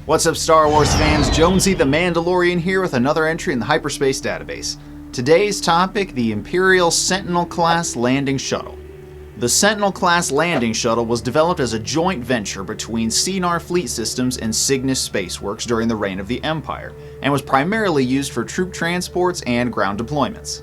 What's up, Star Wars fans? Jonesy the Mandalorian here with another entry in the Hyperspace Database. Today's topic, the Imperial Sentinel-Class Landing Shuttle. The Sentinel-Class Landing Shuttle was developed as a joint venture between Cinar Fleet Systems and Cygnus Spaceworks during the reign of the Empire, and was primarily used for troop transports and ground deployments.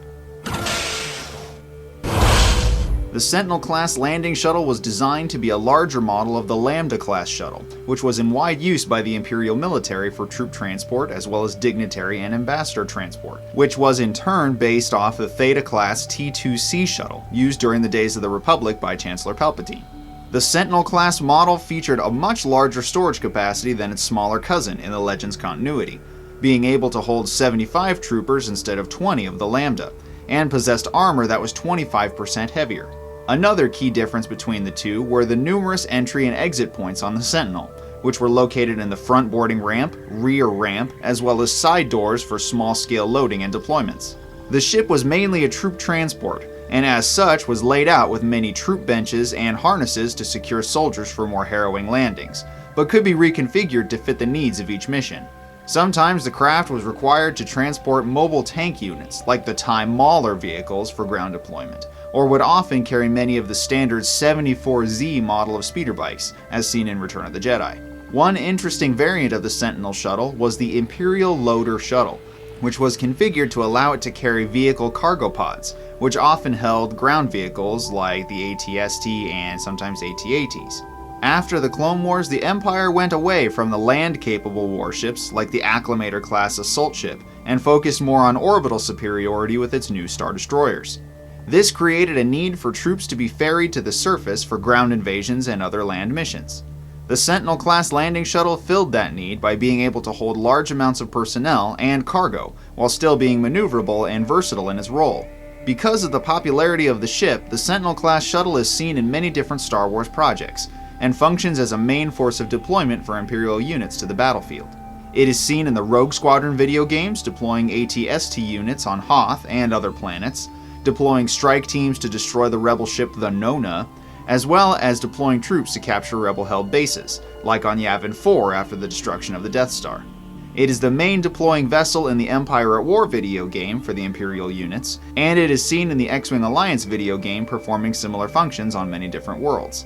The Sentinel-Class Landing Shuttle was designed to be a larger model of the Lambda-class shuttle, which was in wide use by the Imperial military for troop transport as well as dignitary and ambassador transport, which was in turn based off the Theta-class T-2C shuttle, used during the days of the Republic by Chancellor Palpatine. The Sentinel-class model featured a much larger storage capacity than its smaller cousin in the Legends continuity, being able to hold 75 troopers instead of 20 of the Lambda, and possessed armor that was 25% heavier. Another key difference between the two were the numerous entry and exit points on the Sentinel, which were located in the front boarding ramp, rear ramp, as well as side doors for small-scale loading and deployments. The ship was mainly a troop transport, and as such was laid out with many troop benches and harnesses to secure soldiers for more harrowing landings, but could be reconfigured to fit the needs of each mission. Sometimes the craft was required to transport mobile tank units, like the TIE Mauler vehicles for ground deployment, or would often carry many of the standard 74Z model of speeder bikes, as seen in Return of the Jedi. One interesting variant of the Sentinel shuttle was the Imperial Loader shuttle, which was configured to allow it to carry vehicle cargo pods, which often held ground vehicles like the AT-ST and sometimes AT-ATs. After the Clone Wars, the Empire went away from the land-capable warships like the Acclamator-class assault ship and focused more on orbital superiority with its new Star Destroyers. This created a need for troops to be ferried to the surface for ground invasions and other land missions. The Sentinel-class landing shuttle filled that need by being able to hold large amounts of personnel and cargo, while still being maneuverable and versatile in its role. Because of the popularity of the ship, the Sentinel-class shuttle is seen in many different Star Wars projects, and functions as a main force of deployment for Imperial units to the battlefield. It is seen in the Rogue Squadron video games, deploying AT-ST units on Hoth and other planets, deploying strike teams to destroy the rebel ship the Nona, as well as deploying troops to capture rebel-held bases, like on Yavin 4 after the destruction of the Death Star. It is the main deploying vessel in the Empire at War video game for the Imperial units, and it is seen in the X-Wing Alliance video game performing similar functions on many different worlds.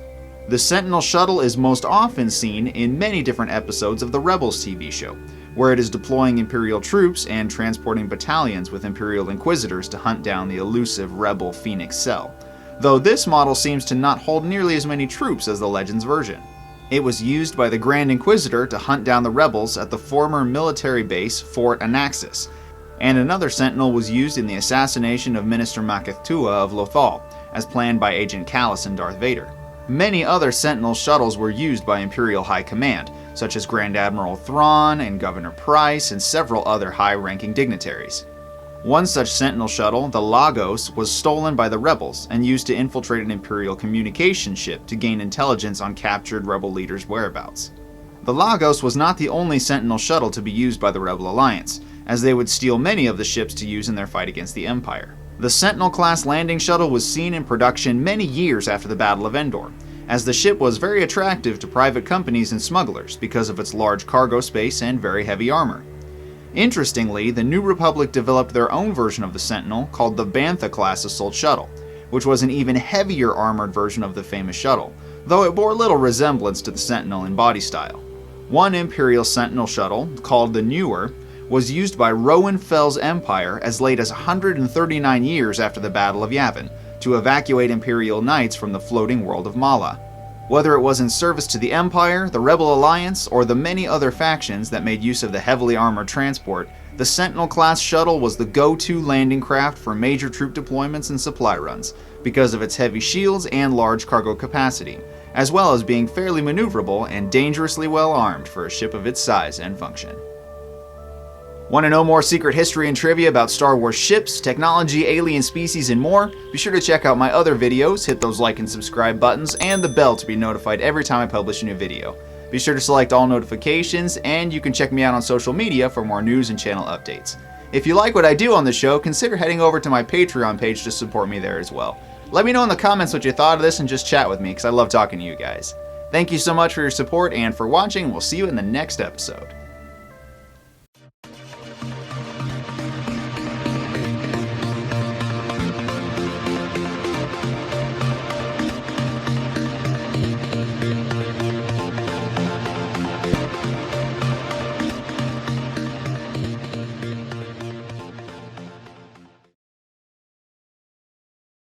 The Sentinel shuttle is most often seen in many different episodes of the Rebels TV show, where it is deploying Imperial troops and transporting battalions with Imperial Inquisitors to hunt down the elusive rebel Phoenix Cell, though this model seems to not hold nearly as many troops as the Legends version. It was used by the Grand Inquisitor to hunt down the rebels at the former military base Fort Anaxis, and another Sentinel was used in the assassination of Minister Makethtua of Lothal, as planned by Agent Kallus and Darth Vader. Many other Sentinel shuttles were used by Imperial High Command, such as Grand Admiral Thrawn and Governor Price and several other high-ranking dignitaries. One such Sentinel shuttle, the Lagos, was stolen by the rebels and used to infiltrate an Imperial communication ship to gain intelligence on captured rebel leaders' whereabouts. The Lagos was not the only Sentinel shuttle to be used by the Rebel Alliance, as they would steal many of the ships to use in their fight against the Empire. The Sentinel-class landing shuttle was seen in production many years after the Battle of Endor, as the ship was very attractive to private companies and smugglers because of its large cargo space and very heavy armor. Interestingly, the New Republic developed their own version of the Sentinel called the Bantha-class assault shuttle, which was an even heavier armored version of the famous shuttle, though it bore little resemblance to the Sentinel in body style. One Imperial Sentinel shuttle, called the Newer, was used by Rowan Fell's Empire as late as 139 years after the Battle of Yavin to evacuate Imperial Knights from the floating world of Mala. Whether it was in service to the Empire, the Rebel Alliance, or the many other factions that made use of the heavily armored transport, the Sentinel-class shuttle was the go-to landing craft for major troop deployments and supply runs because of its heavy shields and large cargo capacity, as well as being fairly maneuverable and dangerously well armed for a ship of its size and function. Want to know more secret history and trivia about Star Wars ships, technology, alien species, and more? Be sure to check out my other videos, hit those like and subscribe buttons, and the bell to be notified every time I publish a new video. Be sure to select all notifications, and you can check me out on social media for more news and channel updates. If you like what I do on the show, consider heading over to my Patreon page to support me there as well. Let me know in the comments what you thought of this and just chat with me, because I love talking to you guys. Thank you so much for your support and for watching. We'll see you in the next episode.